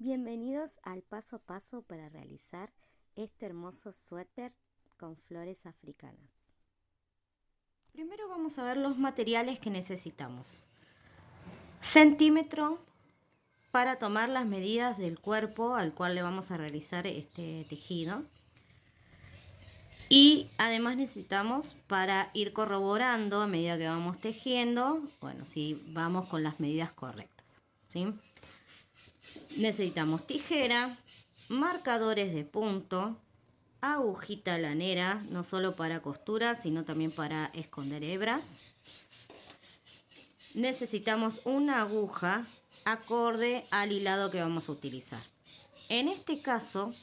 Bienvenidos al paso a paso para realizar este hermoso suéter con flores africanas. Primero vamos a ver los materiales que necesitamos. Centímetro para tomar las medidas del cuerpo al cual le vamos a realizar este tejido. Y además necesitamos, para ir corroborando a medida que vamos tejiendo, bueno, si vamos con las medidas correctas, ¿sí? Necesitamos tijera, marcadores de punto, agujita lanera, no solo para costura, sino también para esconder hebras. Necesitamos una aguja acorde al hilado que vamos a utilizar. En este caso,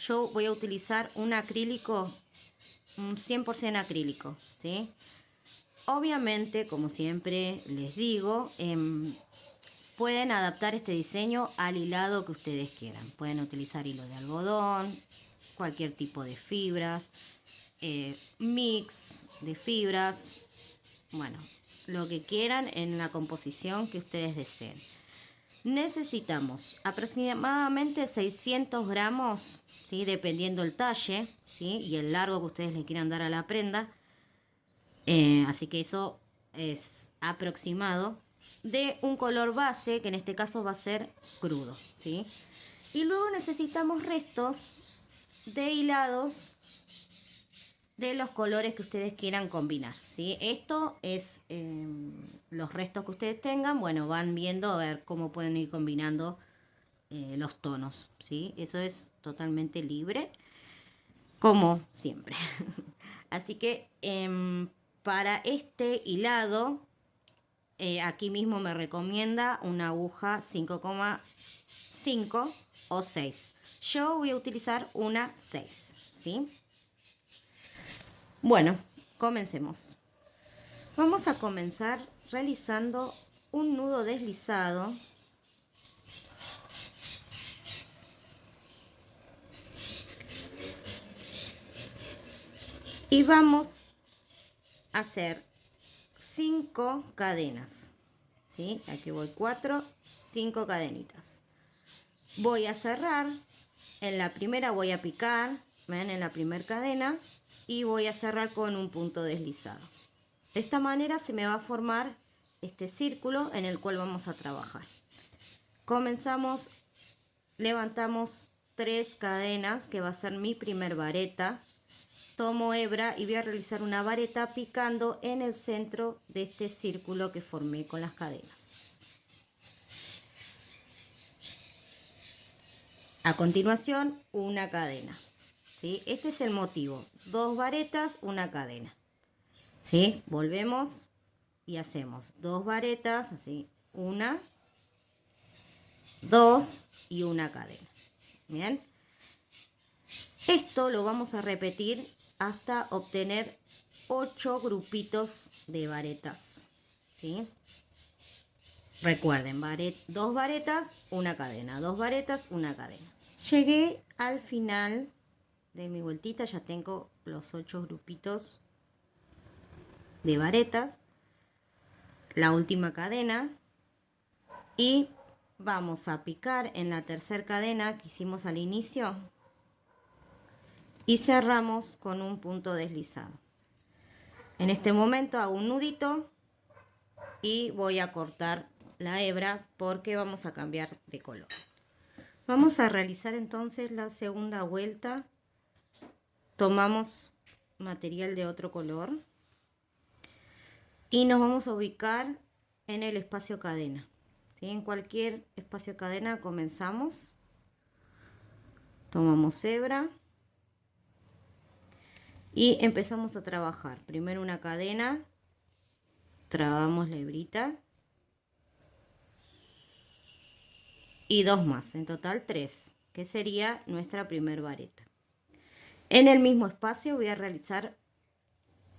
yo voy a utilizar un acrílico, un 100% acrílico, ¿sí? Obviamente, como siempre les digo, pueden adaptar este diseño al hilado que ustedes quieran. Pueden utilizar hilo de algodón, cualquier tipo de fibras, mix de fibras, bueno, lo que quieran en la composición que ustedes deseen. Necesitamos aproximadamente 600 gramos, ¿sí? Dependiendo el talle, ¿sí? Y el largo que ustedes le quieran dar a la prenda. Así que eso es aproximado de un color base, que en este caso va a ser crudo, ¿sí? Y luego necesitamos restos de hilados de los colores que ustedes quieran combinar, ¿sí? Esto es los restos que ustedes tengan, bueno, van viendo a ver cómo pueden ir combinando los tonos, ¿sí? Eso es totalmente libre, como siempre. Así que para este hilado, aquí mismo me recomienda una aguja 5,5 o 6. Yo voy a utilizar una 6, ¿sí? Bueno, comencemos. Vamos a comenzar realizando un nudo deslizado. Y vamos a hacer 5 cadenas, ¿sí? Aquí voy 4, 5 cadenitas. Voy a cerrar, en la primera voy a picar, ¿ven? En la primera cadena, y voy a cerrar con un punto deslizado. De esta manera se me va a formar este círculo en el cual vamos a trabajar. Comenzamos, levantamos 3 cadenas, que va a ser mi primer vareta. Tomo hebra y voy a realizar una vareta picando en el centro de este círculo que formé con las cadenas. A continuación, una cadena, ¿sí? Este es el motivo, 2 varetas, una cadena, ¿sí? Volvemos y hacemos 2 varetas, así, 1, 2 y una cadena. Bien, esto lo vamos a repetir hasta obtener 8 grupitos de varetas, ¿sí? Recuerden, 2 varetas, una cadena, 2 varetas, una cadena. Llegué al final de mi vueltita, ya tengo los 8 grupitos de varetas, la última cadena, y vamos a picar en la tercera cadena que hicimos al inicio y cerramos con un punto deslizado. En este momento hago un nudito y voy a cortar la hebra porque vamos a cambiar de color. Vamos a realizar entonces la segunda vuelta. Tomamos material de otro color y nos vamos a ubicar en el espacio cadena, ¿sí? En cualquier espacio cadena comenzamos. Tomamos hebra y empezamos a trabajar. Primero una cadena, trabamos la hebrita y 2 más, en total 3, que sería nuestra primer vareta. En el mismo espacio voy a realizar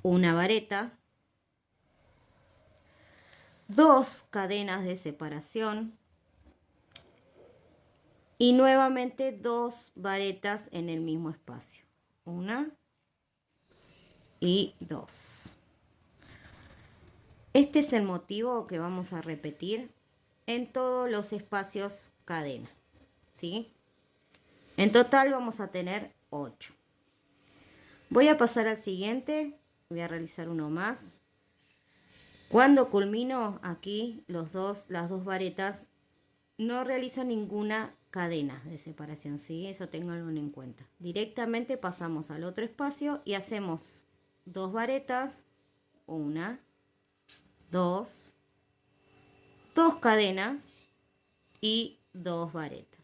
una vareta, 2 cadenas de separación y nuevamente 2 varetas en el mismo espacio, 1 y 2. Este es el motivo que vamos a repetir en todos los espacios cadena, ¿sí? En total vamos a tener 8. Voy a pasar al siguiente, voy a realizar uno más. Cuando culmino aquí las dos varetas, no realizo ninguna cadena de separación, ¿sí? Eso ténganlo en cuenta. Directamente pasamos al otro espacio y hacemos 2 varetas, 1, 2, 2 cadenas y 2 varetas.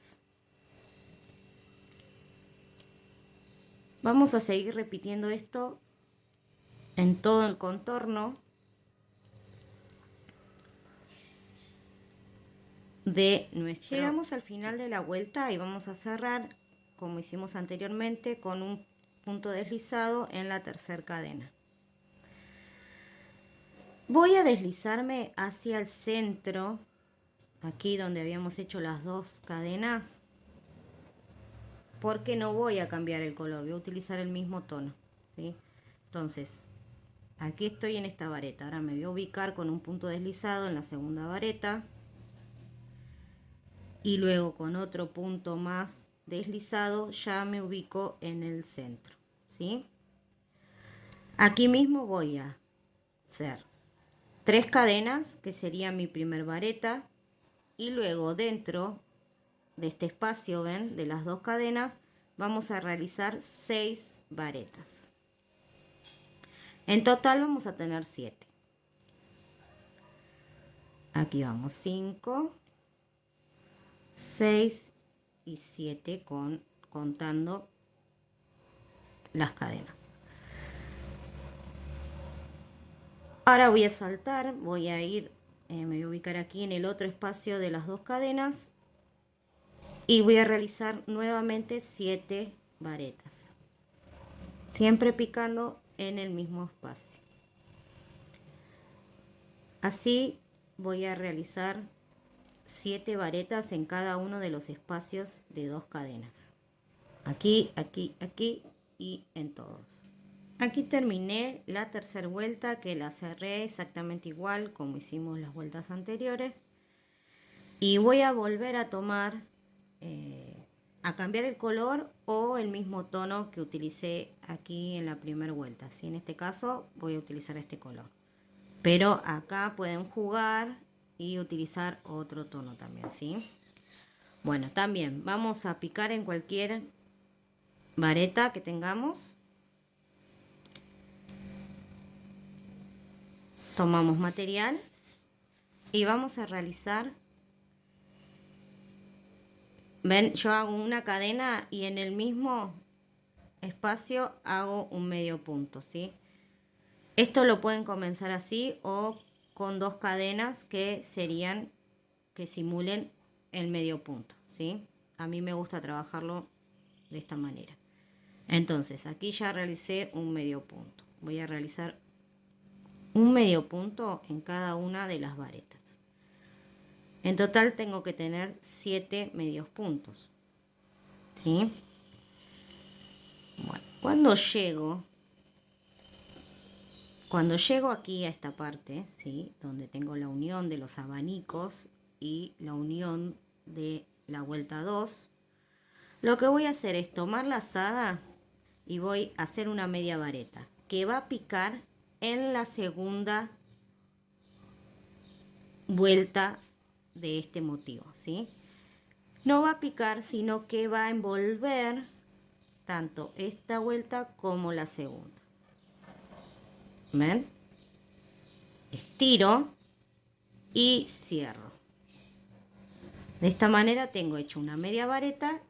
Vamos a seguir repitiendo esto en todo el contorno de nuestro. Llegamos al final de la vuelta y vamos a cerrar como hicimos anteriormente con un punto deslizado en la tercera cadena. Voy a deslizarme hacia el centro, aquí donde habíamos hecho las 2 cadenas, porque no voy a cambiar el color, voy a utilizar el mismo tono, ¿sí? Entonces, aquí estoy en esta vareta, ahora me voy a ubicar con un punto deslizado en la segunda vareta y luego con otro punto más deslizado ya me ubico en el centro, ¿sí? Aquí mismo voy a hacer 3 cadenas, que sería mi primer vareta, y luego dentro de este espacio, ven, de las 2 cadenas, vamos a realizar 6 varetas. En total vamos a tener 7. Aquí vamos 5, 6 y 7 contando las cadenas. Ahora voy a saltar, voy a ir, me voy a ubicar aquí en el otro espacio de las 2 cadenas y voy a realizar nuevamente 7 varetas, siempre picando en el mismo espacio. Así voy a realizar 7 varetas en cada uno de los espacios de 2 cadenas. Aquí, aquí, aquí y en todos. Aquí terminé la tercera vuelta, que la cerré exactamente igual como hicimos las vueltas anteriores. Y voy a volver a tomar, a cambiar el color o el mismo tono que utilicé aquí en la primera vuelta. ¿Sí? En este caso voy a utilizar este color. Pero acá pueden jugar y utilizar otro tono también, ¿sí? Bueno, también vamos a picar en cualquier vareta que tengamos. Tomamos material y vamos a realizar, ven, yo hago una cadena y en el mismo espacio hago un medio punto, ¿sí? Esto lo pueden comenzar así o con 2 cadenas que serían, que simulen el medio punto, ¿sí? A mí me gusta trabajarlo de esta manera. Entonces, aquí ya realicé un medio punto. Voy a realizar un medio punto en cada una de las varetas. En total tengo que tener 7 medios puntos, ¿sí? Bueno, cuando llego aquí a esta parte, ¿sí? Donde tengo la unión de los abanicos y la unión de la vuelta 2, lo que voy a hacer es tomar la lazada y voy a hacer una media vareta que va a picar en la segunda vuelta de este motivo, ¿sí? No va a picar, sino que va a envolver tanto esta vuelta como la segunda. ¿Ven? Estiro y cierro. De esta manera tengo hecho una media vareta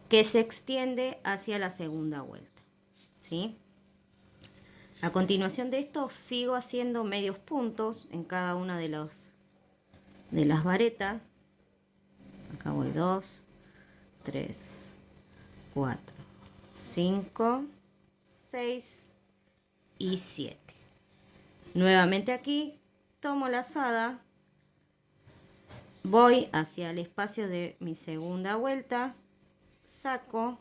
que se extiende hacia la segunda vuelta, ¿sí? A continuación de esto sigo haciendo medios puntos en cada una de las varetas. Acá voy 2, 3, 4, 5, 6 y 7. Nuevamente aquí tomo la lazada, voy hacia el espacio de mi segunda vuelta, saco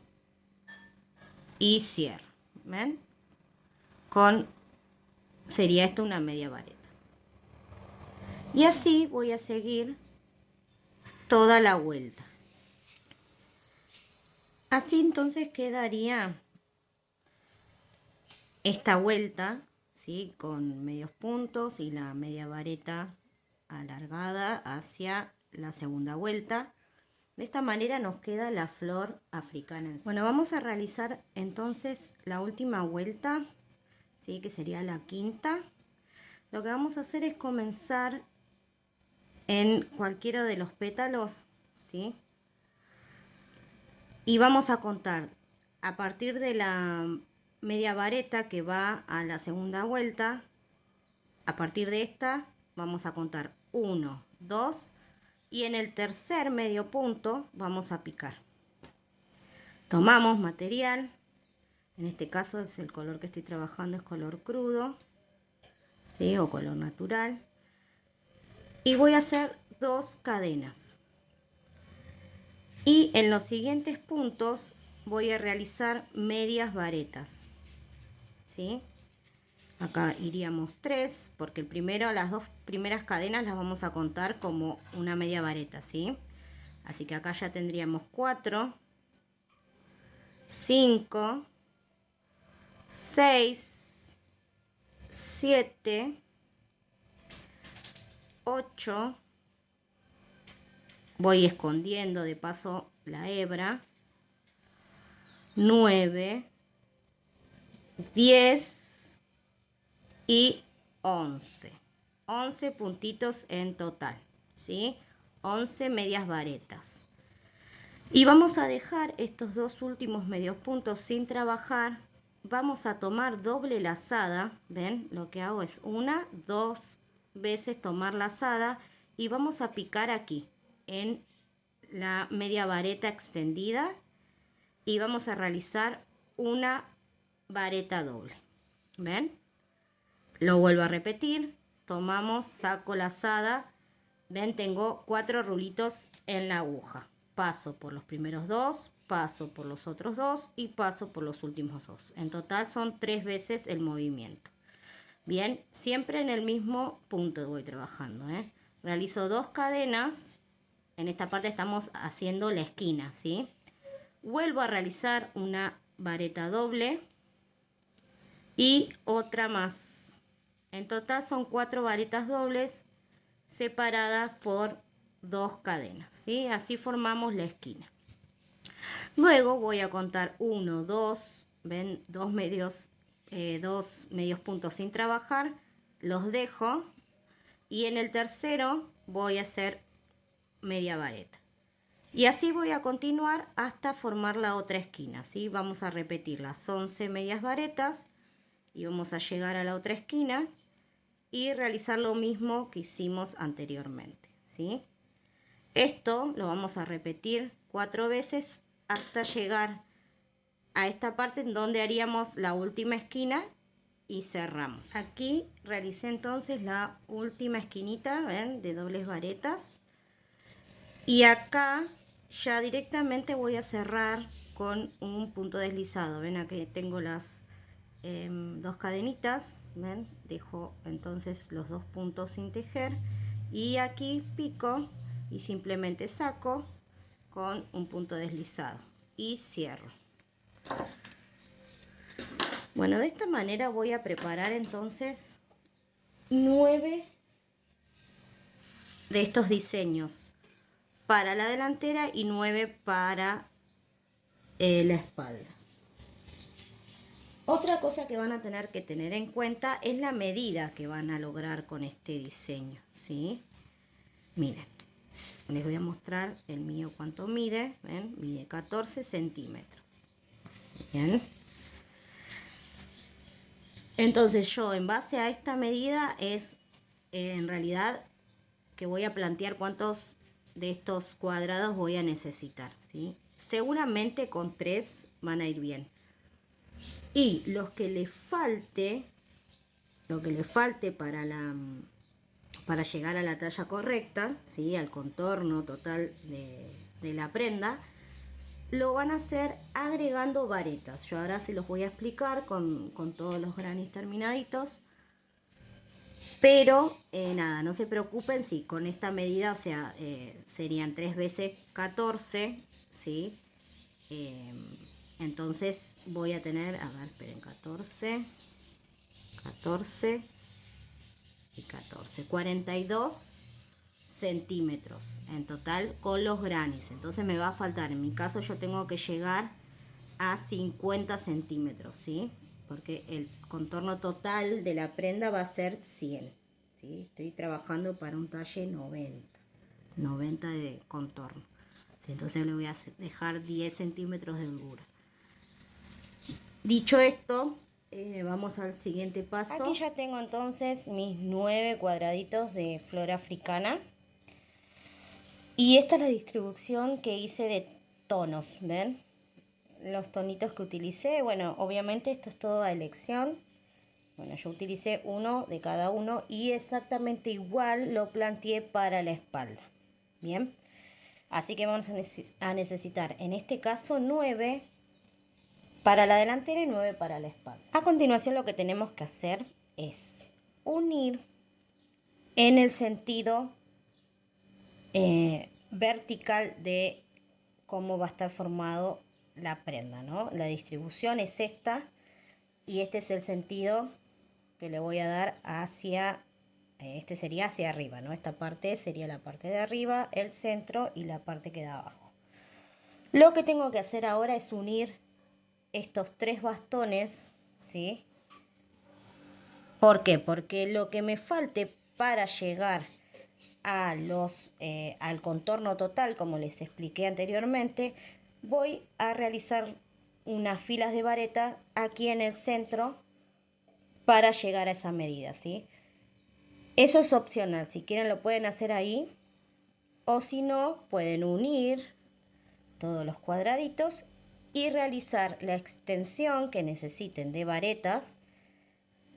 y cierro. ¿Ven? Sería esto una media vareta. Y así voy a seguir toda la vuelta. Así entonces quedaría esta vuelta, ¿sí? Con medios puntos y la media vareta alargada hacia la segunda vuelta. De esta manera nos queda la flor africana en sí. Bueno, vamos a realizar entonces la última vuelta, ¿sí? Que sería la quinta. Lo que vamos a hacer es comenzar en cualquiera de los pétalos, ¿sí? Y vamos a contar a partir de la media vareta que va a la segunda vuelta. A partir de esta vamos a contar 1, 2 y en el tercer medio punto vamos a picar. Tomamos material, en este caso es el color que estoy trabajando, es color crudo, ¿sí? O color natural, y voy a hacer 2 cadenas. Y en los siguientes puntos voy a realizar medias varetas, ¿sí? Acá iríamos 3, porque las 2 primeras cadenas las vamos a contar como una media vareta, ¿sí? Así que acá ya tendríamos 4, 5, 6, 7, 8. Voy escondiendo de paso la hebra. 9, 10 y 11. 11 puntitos en total, ¿sí? 11 medias varetas. Y vamos a dejar estos 2 últimos medios puntos sin trabajar. Vamos a tomar doble lazada, ¿ven? Lo que hago es 1, 2 veces tomar lazada y vamos a picar aquí en la media vareta extendida y vamos a realizar una vareta doble, ¿ven? Lo vuelvo a repetir, tomamos, saco lazada, ven, tengo 4 rulitos en la aguja, paso por los primeros 2, paso por los otros 2 y paso por los últimos 2. En total son 3 veces el movimiento. Bien, siempre en el mismo punto voy trabajando, ¿eh? Realizo 2 cadenas. En esta parte estamos haciendo la esquina, ¿sí? Vuelvo a realizar una vareta doble y otra más. En total son 4 varetas dobles separadas por 2 cadenas, ¿sí? Así formamos la esquina. Luego voy a contar 1, 2, ven, 2 medios puntos sin trabajar, los dejo y en el tercero voy a hacer media vareta. Y así voy a continuar hasta formar la otra esquina, ¿sí? Vamos a repetir las 11 medias varetas y vamos a llegar a la otra esquina y realizar lo mismo que hicimos anteriormente, ¿sí? Esto lo vamos a repetir 4 veces hasta llegar a esta parte en donde haríamos la última esquina y cerramos. Aquí realicé entonces la última esquinita, ¿ven? De dobles varetas. Y acá ya directamente voy a cerrar con un punto deslizado. Ven, aquí tengo las 2 cadenitas, ven, dejo entonces los 2 puntos sin tejer y aquí pico y simplemente saco con un punto deslizado y cierro. Bueno, de esta manera voy a preparar entonces 9 de estos diseños para la delantera y 9 para la espalda. Otra cosa que van a tener que tener en cuenta es la medida que van a lograr con este diseño, ¿sí? Miren, les voy a mostrar el mío cuánto mide, ¿ven? Mide 14 centímetros. Bien. Entonces yo en base a esta medida es en realidad que voy a plantear cuántos de estos cuadrados voy a necesitar, ¿sí? Seguramente con 3 van a ir bien. Y lo que le falte para llegar a la talla correcta, ¿sí? Al contorno total de la prenda, lo van a hacer agregando varetas. Yo ahora se los voy a explicar con todos los granis terminaditos. Pero nada, no se preocupen si con esta medida, o sea, serían 3 veces 14, ¿sí? Eh, entonces voy a tener, a ver, esperen, 14, 14 y 14, 42 centímetros en total con los granis. Entonces me va a faltar, en mi caso yo tengo que llegar a 50 centímetros, ¿sí? Porque el contorno total de la prenda va a ser 100, ¿sí? Estoy trabajando para un talle 90 de contorno. Entonces le voy a dejar 10 centímetros de holgura. Dicho esto, vamos al siguiente paso. Aquí ya tengo entonces mis 9 cuadraditos de flor africana. Y esta es la distribución que hice de tonos, ¿ven? Los tonitos que utilicé, bueno, obviamente esto es todo a elección. Bueno, yo utilicé uno de cada uno y exactamente igual lo planteé para la espalda. Bien, así que vamos a necesitar en este caso 9 para la delantera y 9 para la espalda. A continuación lo que tenemos que hacer es unir en el sentido vertical de cómo va a estar formado la prenda, ¿no? La distribución es esta y este es el sentido que le voy a dar hacia, este sería hacia arriba, ¿no? Esta parte sería la parte de arriba, el centro y la parte que da abajo. Lo que tengo que hacer ahora es unir estos 3 bastones, ¿sí? ¿Por qué? Porque lo que me falte para llegar a al contorno total, como les expliqué anteriormente, voy a realizar unas filas de vareta aquí en el centro para llegar a esa medida, ¿sí? Eso es opcional, si quieren lo pueden hacer ahí, o si no, pueden unir todos los cuadraditos y realizar la extensión que necesiten de varetas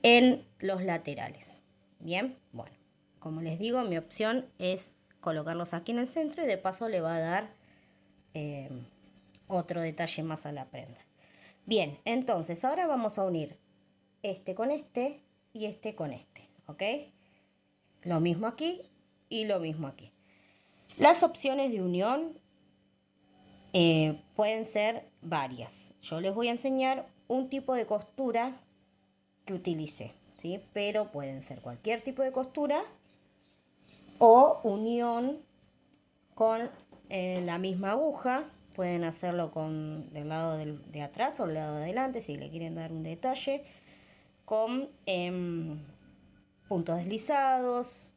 en los laterales. Bien, bueno, como les digo, mi opción es colocarlos aquí en el centro y de paso le va a dar otro detalle más a la prenda. Bien, entonces ahora vamos a unir este con este y este con este, ¿ok? Lo mismo aquí y lo mismo aquí. Las opciones de unión pueden ser varias. Yo les voy a enseñar un tipo de costura que utilicé, ¿sí? Pero pueden ser cualquier tipo de costura o unión con la misma aguja. Pueden hacerlo con del lado de atrás o del lado de adelante si le quieren dar un detalle, con puntos deslizados,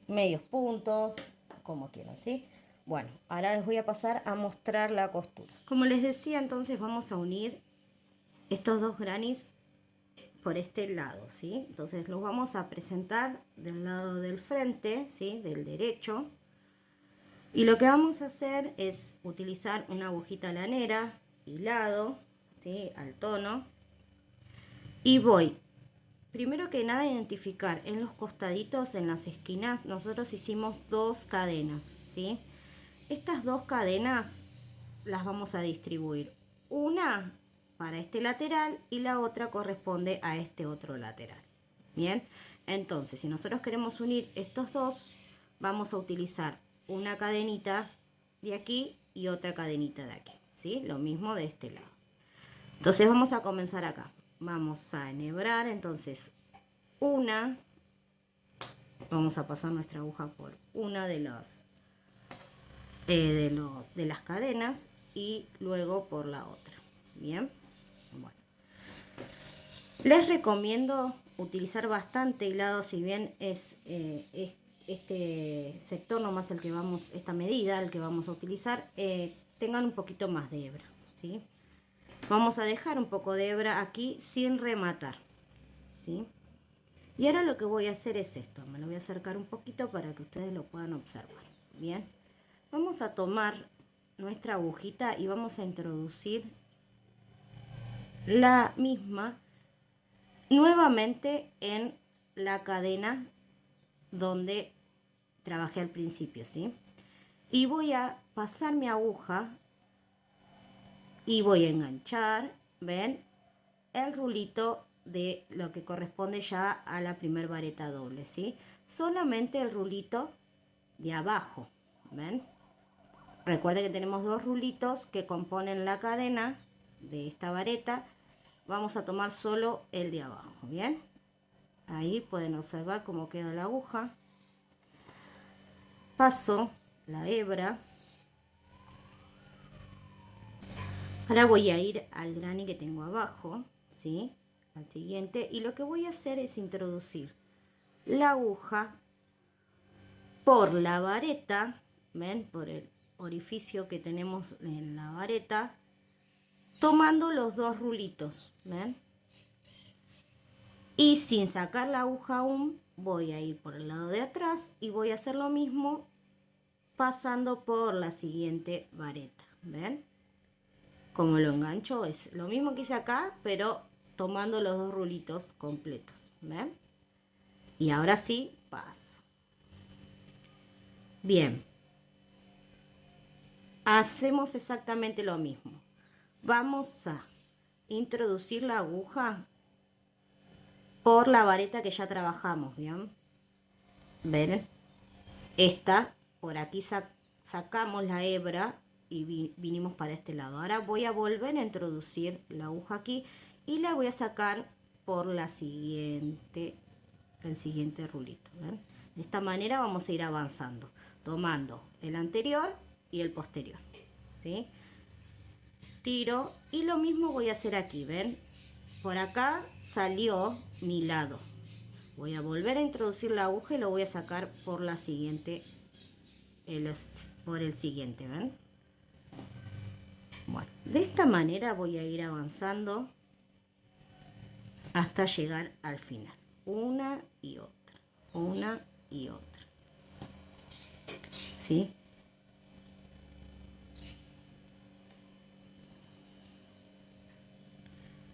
medios puntos, como quieran, ¿sí? Bueno, ahora les voy a pasar a mostrar la costura. Como les decía, entonces vamos a unir estos 2 granis por este lado, ¿sí? Entonces los vamos a presentar del lado del frente, ¿sí? Del derecho. Y lo que vamos a hacer es utilizar una agujita lanera, hilado, ¿sí? Al tono. Y voy, primero que nada, a identificar en los costaditos, en las esquinas, nosotros hicimos 2 cadenas, ¿sí? Estas 2 cadenas las vamos a distribuir. Una para este lateral y la otra corresponde a este otro lateral. Bien, entonces si nosotros queremos unir estos dos, vamos a utilizar una cadenita de aquí y otra cadenita de aquí, ¿sí? Lo mismo de este lado. Entonces vamos a comenzar acá. Vamos a enhebrar entonces vamos a pasar nuestra aguja por una de las cadenas y luego por la otra. Bien, bueno, les recomiendo utilizar bastante hilado, si bien es este sector nomás el que vamos, esta medida el que vamos a utilizar, tengan un poquito más de hebra, ¿sí? Vamos a dejar un poco de hebra aquí sin rematar, ¿sí? Y ahora lo que voy a hacer es esto, me lo voy a acercar un poquito para que ustedes lo puedan observar. Bien, vamos a tomar nuestra agujita y vamos a introducir la misma nuevamente en la cadena donde trabajé al principio, ¿sí? Y voy a pasar mi aguja y voy a enganchar, ¿ven? El rulito de lo que corresponde ya a la primer vareta doble, ¿sí? Solamente el rulito de abajo, ¿ven? Recuerden que tenemos dos rulitos que componen la cadena de esta vareta. Vamos a tomar solo el de abajo, ¿bien? Ahí pueden observar cómo queda la aguja. Paso la hebra. Ahora voy a ir al granny que tengo abajo, ¿sí? Al siguiente. Y lo que voy a hacer es introducir la aguja por la vareta, ¿ven? Por el orificio que tenemos en la vareta, tomando los dos rulitos, ¿ven? Y sin sacar la aguja aún, voy a ir por el lado de atrás y voy a hacer lo mismo pasando por la siguiente vareta, ¿ven? Como lo engancho, es lo mismo que hice acá, pero tomando los dos rulitos completos, ¿ven? Y ahora sí, paso. Bien. Hacemos exactamente lo mismo. Vamos a introducir la aguja por la vareta que ya trabajamos, ¿bien? ¿Ven? Esta, por aquí sacamos la hebra y vinimos para este lado. Ahora voy a volver a introducir la aguja aquí y la voy a sacar por la siguiente, el siguiente rulito, ¿ven? De esta manera vamos a ir avanzando, tomando el anterior y el posterior, ¿sí? Tiro y lo mismo voy a hacer aquí, ¿ven? Por acá salió mi lado. Voy a volver a introducir la aguja y lo voy a sacar por la siguiente, por el siguiente, ¿ven? Bueno, de esta manera voy a ir avanzando hasta llegar al final. Una y otra, una y otra. ¿Sí?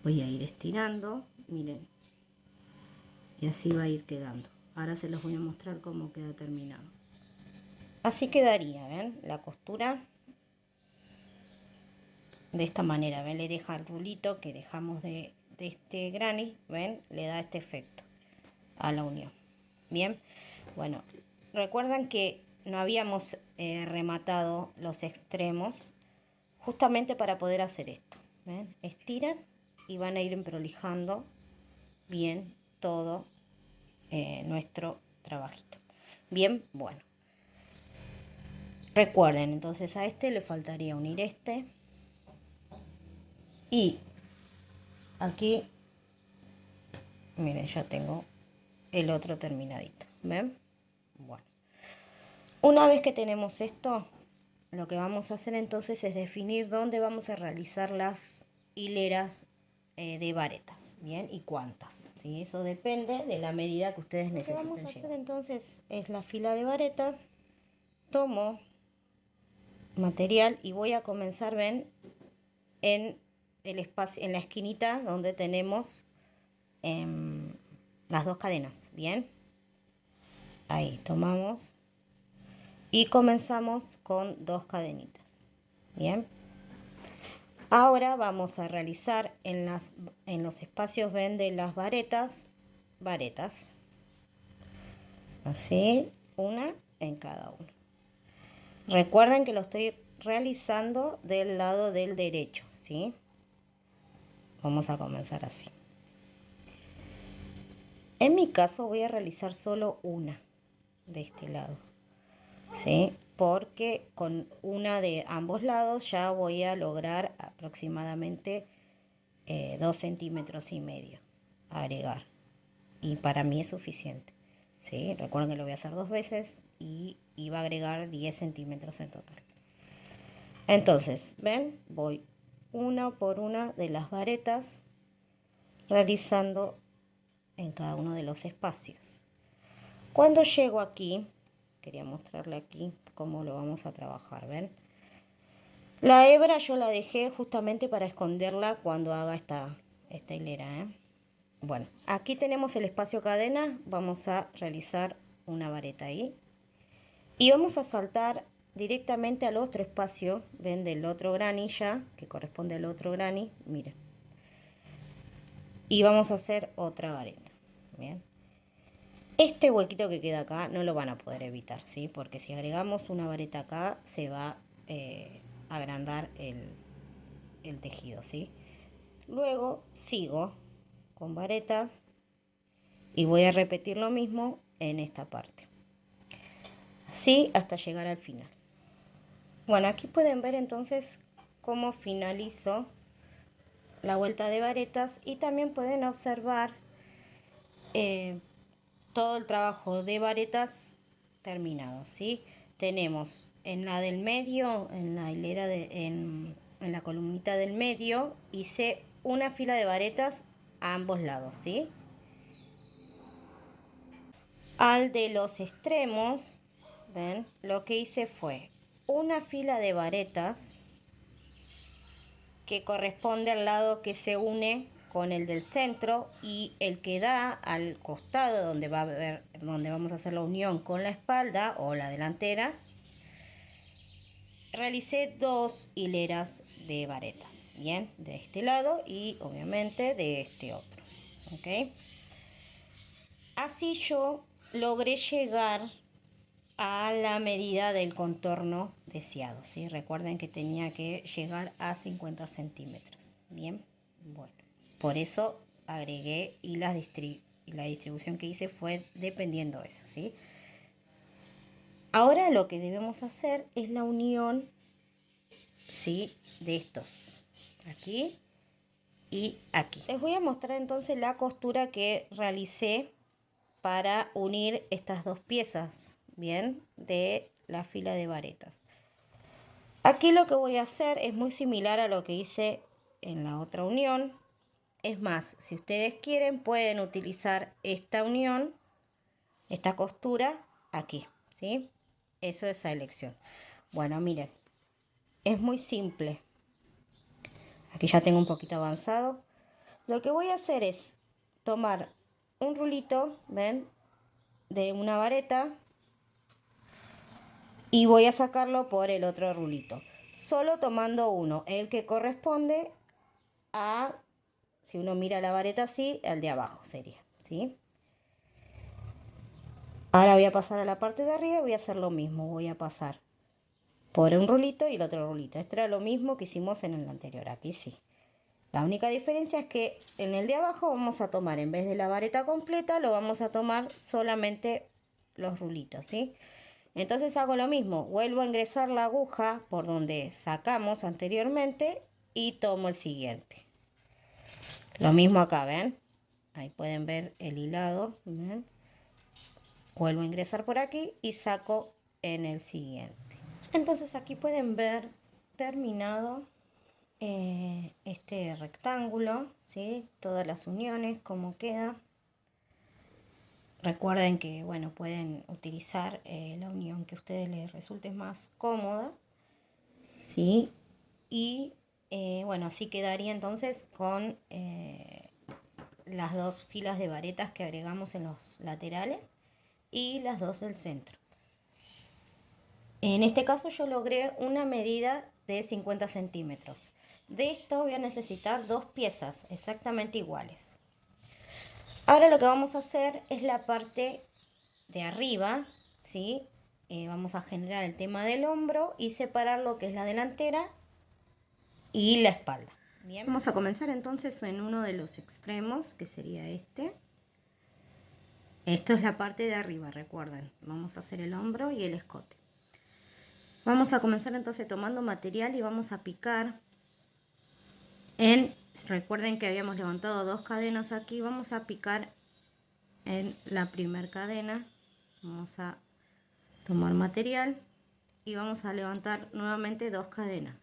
Voy a ir estirando, miren. Y así va a ir quedando. Ahora se los voy a mostrar cómo queda terminado. Así quedaría, ¿ven? La costura de esta manera, ¿ven? Le deja el rulito que dejamos de este granny, ¿ven? Le da este efecto a la unión. Bien, bueno, recuerdan que no habíamos rematado los extremos justamente para poder hacer esto, ¿ven? Estiran y van a ir prolijando bien todo nuestro trabajito. Bien, bueno. Recuerden, entonces a este le faltaría unir este. Y aquí, miren, ya tengo el otro terminadito. ¿Ven? Bueno. Una vez que tenemos esto, lo que vamos a hacer entonces es definir dónde vamos a realizar las hileras de varetas. ¿Bien? Y cuántas. ¿Sí? Eso depende de la medida que ustedes necesiten. Lo que vamos a hacer entonces es la fila de varetas. Tomo material y voy a comenzar, ven, en el espacio, en la esquinita donde tenemos las dos cadenas. Bien, ahí tomamos y comenzamos con dos cadenitas. Bien, ahora vamos a realizar en los espacios, ven, de las varetas, así, una en cada uno. Recuerden que lo estoy realizando del lado del derecho, ¿sí? Vamos a comenzar así. En mi caso voy a realizar solo una de este lado, ¿sí? Porque con una de ambos lados ya voy a lograr aproximadamente 2,5 centímetros agregar. Y para mí es suficiente, ¿sí? Recuerden que lo voy a hacer 2 veces y iba a agregar 10 centímetros en total. Entonces, ven, voy una por una de las varetas realizando en cada uno de los espacios. Cuando llego aquí, quería mostrarle aquí cómo lo vamos a trabajar, ¿ven? La hebra yo la dejé justamente para esconderla cuando haga esta hilera, ¿eh? Bueno, aquí tenemos el espacio cadena, vamos a realizar una vareta ahí. Y vamos a saltar directamente al otro espacio, ven, del otro granny ya, que corresponde al otro granny, miren. y vamos a hacer otra vareta. Bien. Este huequito que queda acá no lo van a poder evitar, ¿sí? Porque si agregamos una vareta acá, se va a agrandar el tejido, ¿sí? Luego sigo con varetas y voy a repetir lo mismo en esta parte. Así hasta llegar al final. Bueno, aquí pueden ver entonces cómo finalizo la vuelta de varetas y también pueden observar todo el trabajo de varetas terminado, ¿sí? Tenemos en la del medio, en la hilera en la columnita del medio, hice una fila de varetas a ambos lados, ¿sí? Al de los extremos, ven, lo que hice fue una fila de varetas que corresponde al lado que se une con el del centro y el que da al costado donde donde vamos a hacer la unión con la espalda o la delantera. Realicé 2 hileras de varetas, bien, de este lado y obviamente de este otro, ¿ok? Así yo logré llegar a la medida del contorno deseado, ¿sí? Recuerden que tenía que llegar a 50 centímetros, bien, bueno, por eso agregué y la distribución que hice fue dependiendo de eso, ¿sí? Ahora lo que debemos hacer es la unión, ¿sí? De estos, aquí y aquí. Les voy a mostrar entonces la costura que realicé para unir estas dos piezas, bien, de la fila de varetas. Aquí lo que voy a hacer es muy similar a lo que hice en la otra unión. Es más, si ustedes quieren pueden utilizar esta unión, esta costura aquí, ¿sí? Eso es a elección. Bueno, miren, es muy simple. Aquí ya tengo un poquito avanzado. Lo que voy a hacer es tomar un rulito, ¿ven? De una vareta y voy a sacarlo por el otro rulito. Solo tomando uno, el que corresponde a, si uno mira la vareta así, el de abajo sería, ¿sí? Ahora voy a pasar a la parte de arriba y voy a hacer lo mismo. Voy a pasar por un rulito y el otro rulito. Esto era lo mismo que hicimos en el anterior, aquí sí. La única diferencia es que en el de abajo vamos a tomar, en vez de la vareta completa, lo vamos a tomar solamente los rulitos, ¿sí? Entonces hago lo mismo, vuelvo a ingresar la aguja por donde sacamos anteriormente y tomo el siguiente. Lo mismo acá, ¿ven? Ahí pueden ver el hilado, ¿ven? Vuelvo a ingresar por aquí y saco en el siguiente. Entonces aquí pueden ver terminado este rectángulo, ¿sí? Todas las uniones, cómo queda. Recuerden que, bueno, pueden utilizar la unión que a ustedes les resulte más cómoda, ¿sí? Y, bueno, así quedaría entonces con las dos filas de varetas que agregamos en los laterales y las dos del centro. En este caso yo logré una medida de 50 centímetros. De esto voy a necesitar dos piezas exactamente iguales. Ahora lo que vamos a hacer es la parte de arriba, ¿sí? Vamos a generar el tema del hombro y separar lo que es la delantera y la espalda. Bien. Vamos a comenzar entonces en uno de los extremos, que sería este. Esto es la parte de arriba, recuerden. Vamos a hacer el hombro y el escote. Vamos a comenzar entonces tomando material y vamos a picar recuerden que habíamos levantado dos cadenas aquí, vamos a picar en la primera cadena, vamos a tomar material y vamos a levantar nuevamente dos cadenas.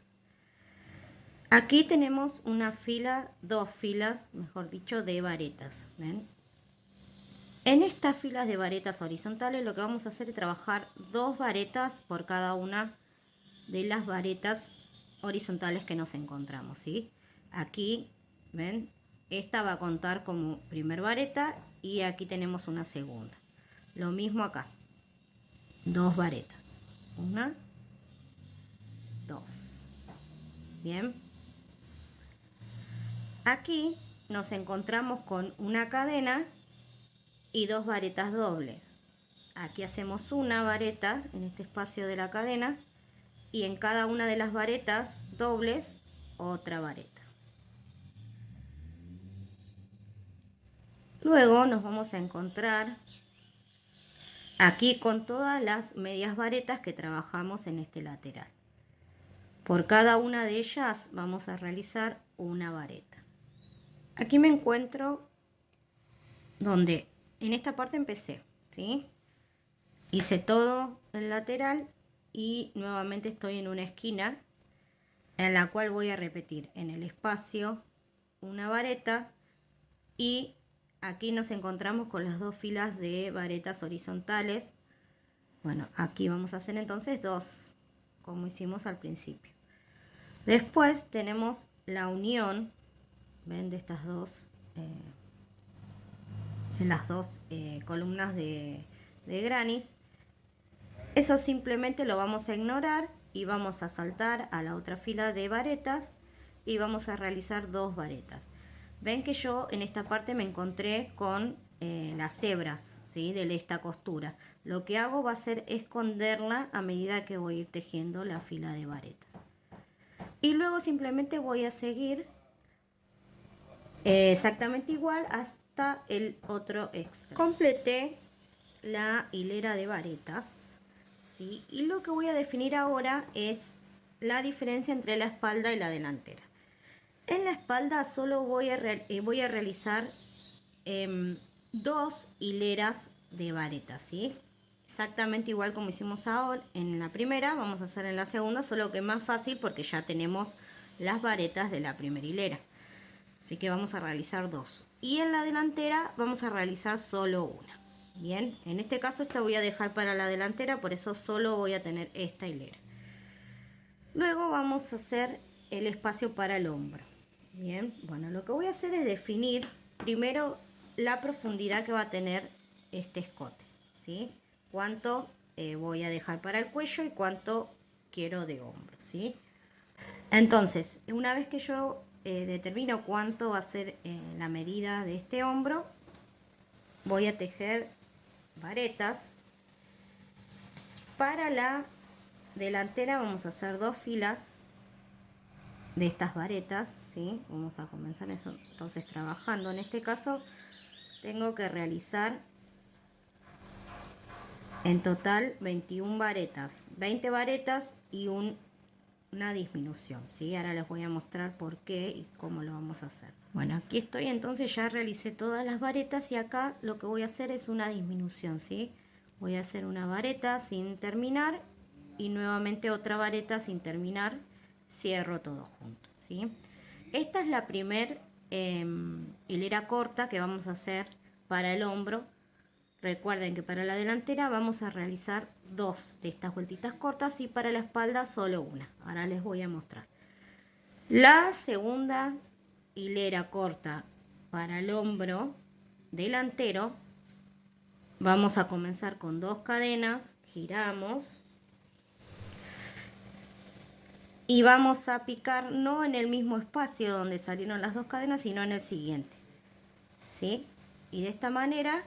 Aquí tenemos una fila, dos filas, mejor dicho, de varetas, ¿ven? En estas filas de varetas horizontales lo que vamos a hacer es trabajar dos varetas por cada una de las varetas horizontales que nos encontramos, ¿sí? Aquí, ¿ven? Esta va a contar como primer vareta y aquí tenemos una segunda. Lo mismo acá. Dos varetas. Una, dos. Bien. Aquí nos encontramos con una cadena y 2 varetas dobles. Aquí hacemos una vareta en este espacio de la cadena y en cada una de las varetas dobles otra vareta. Luego nos vamos a encontrar aquí con todas las medias varetas que trabajamos en este lateral. Por cada una de ellas vamos a realizar una vareta. Aquí me encuentro donde en esta parte empecé, ¿sí? Hice todo el lateral y nuevamente estoy en una esquina en la cual voy a repetir en el espacio una vareta y aquí nos encontramos con las 2 filas de varetas horizontales. Bueno, aquí vamos a hacer entonces 2, como hicimos al principio. Después tenemos la unión, ven, de estas dos, en las dos columnas de Grannis. Eso simplemente lo vamos a ignorar y vamos a saltar a la otra fila de varetas y vamos a realizar 2 varetas. Ven que yo en esta parte me encontré con las hebras, ¿sí?, de esta costura. Lo que hago va a ser esconderla a medida que voy a ir tejiendo la fila de varetas. Y luego simplemente voy a seguir exactamente igual hasta el otro extra. Completé la hilera de varetas, ¿sí? Y lo que voy a definir ahora es la diferencia entre la espalda y la delantera. En la espalda solo voy a realizar 2 hileras de varetas, ¿sí? Exactamente igual como hicimos ahora en la primera, vamos a hacer en la segunda, solo que más fácil porque ya tenemos las varetas de la primera hilera. Así que vamos a realizar 2. Y en la delantera vamos a realizar solo una. Bien, en este caso esta voy a dejar para la delantera, por eso solo voy a tener esta hilera. Luego vamos a hacer el espacio para el hombro. Bien, bueno, lo que voy a hacer es definir primero la profundidad que va a tener este escote, ¿sí? Cuánto voy a dejar para el cuello y cuánto quiero de hombro, ¿sí? Entonces, una vez que yo determino cuánto va a ser la medida de este hombro, voy a tejer varetas. Para la delantera vamos a hacer 2 filas de estas varetas, ¿sí? Vamos a comenzar eso entonces trabajando. En este caso tengo que realizar en total 21 varetas, 20 varetas y una disminución, ¿sí? Ahora les voy a mostrar por qué y cómo lo vamos a hacer. Bueno, aquí estoy, entonces ya realicé todas las varetas y acá lo que voy a hacer es una disminución, ¿sí? Voy a hacer una vareta sin terminar y nuevamente otra vareta sin terminar, cierro todo junto, ¿sí? Esta es la primer hilera corta que vamos a hacer para el hombro. Recuerden que para la delantera vamos a realizar 2 de estas vueltitas cortas y para la espalda solo una. Ahora les voy a mostrar. La segunda hilera corta para el hombro delantero, vamos a comenzar con 2 cadenas, giramos y vamos a picar no en el mismo espacio donde salieron las 2 cadenas, sino en el siguiente, ¿sí? Y de esta manera,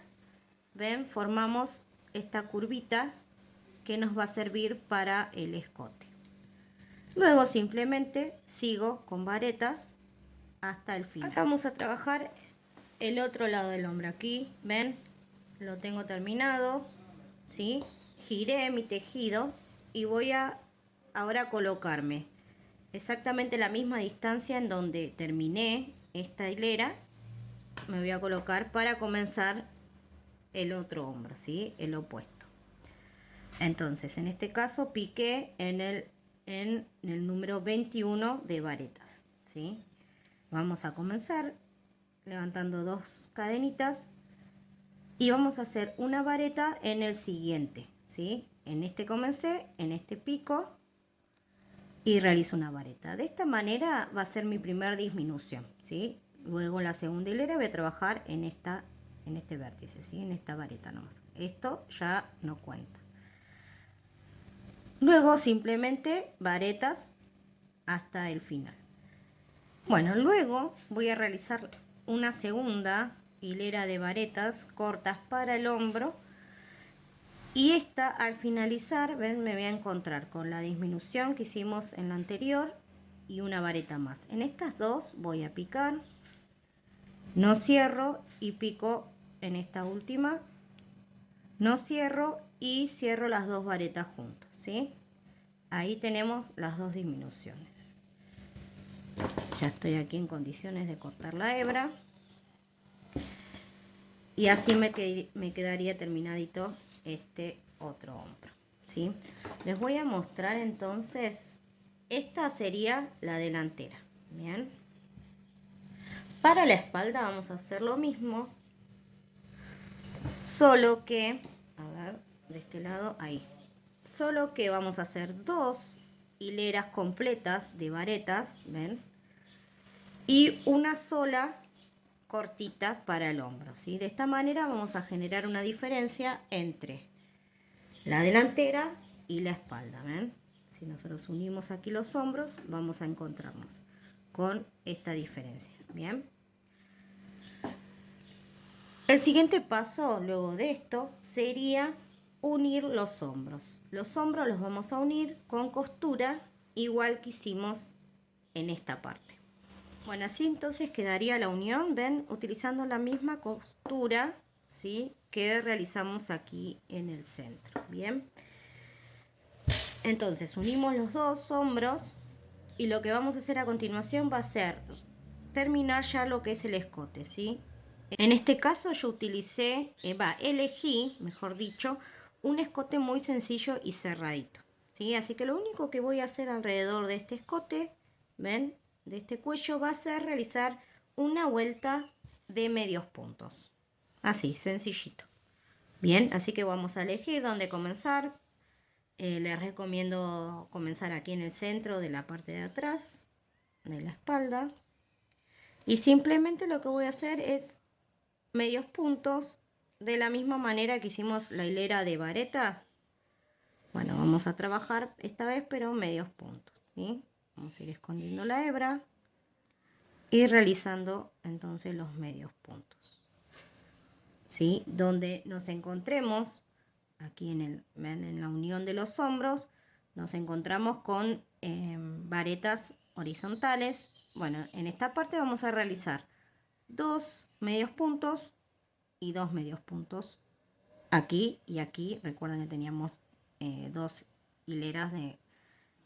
ven, formamos esta curvita que nos va a servir para el escote. Luego simplemente sigo con varetas hasta el final. Ahora vamos a trabajar el otro lado del hombro. Aquí, ven, lo tengo terminado, ¿sí? Giré mi tejido y voy a ahora colocarme exactamente la misma distancia en donde terminé esta hilera. Me voy a colocar para comenzar el otro hombro, ¿sí? El opuesto. Entonces, en este caso piqué en el número 21 de varetas, ¿sí? Vamos a comenzar levantando 2 cadenitas y vamos a hacer una vareta en el siguiente, ¿sí? En este comencé, en este pico y realizo una vareta. De esta manera va a ser mi primer disminución, ¿sí? Luego en la segunda hilera voy a trabajar en este vértice, ¿sí? En esta vareta nomás. Esto ya no cuenta. Luego simplemente varetas hasta el final. Bueno, luego voy a realizar una segunda hilera de varetas cortas para el hombro. Y esta, al finalizar, ven, me voy a encontrar con la disminución que hicimos en la anterior y una vareta más. En estas dos voy a picar, no cierro y pico en esta última, no cierro y cierro las dos varetas juntos, ¿sí? Ahí tenemos las dos disminuciones. Ya estoy aquí en condiciones de cortar la hebra. Y así me quedaría terminadito este otro hombro, ¿sí? Les voy a mostrar entonces, esta sería la delantera, ¿bien? Para la espalda vamos a hacer lo mismo, solo que, a ver, de este lado, ahí. Solo que vamos a hacer dos hileras completas de varetas, ¿ven? Y una sola cortita para el hombro, ¿sí? De esta manera vamos a generar una diferencia entre la delantera y la espalda, ¿ven? Si nosotros unimos aquí los hombros, vamos a encontrarnos con esta diferencia, ¿bien? El siguiente paso, luego de esto, sería unir los hombros. Los hombros los vamos a unir con costura, igual que hicimos en esta parte. Bueno, así entonces quedaría la unión, ¿ven? Utilizando la misma costura, ¿sí? Que realizamos aquí en el centro, ¿bien? Entonces unimos los dos hombros y lo que vamos a hacer a continuación va a ser terminar ya lo que es el escote, ¿sí? En este caso yo utilicé, elegí, mejor dicho, un escote muy sencillo y cerradito, ¿sí? Así que lo único que voy a hacer alrededor de este escote, ¿ven? De este cuello va a ser realizar una vuelta de medios puntos. Así, sencillito. Bien, así que vamos a elegir dónde comenzar. Les recomiendo comenzar aquí en el centro de la parte de atrás de la espalda. Y simplemente lo que voy a hacer es medios puntos de la misma manera que hicimos la hilera de varetas. Bueno, vamos a trabajar esta vez pero medios puntos, ¿sí? Vamos a ir escondiendo la hebra y realizando entonces los medios puntos, ¿sí? Donde nos encontremos aquí en la unión de los hombros, nos encontramos con varetas horizontales. Bueno, en esta parte vamos a realizar dos medios puntos y dos medios puntos aquí y aquí. Recuerden que teníamos dos hileras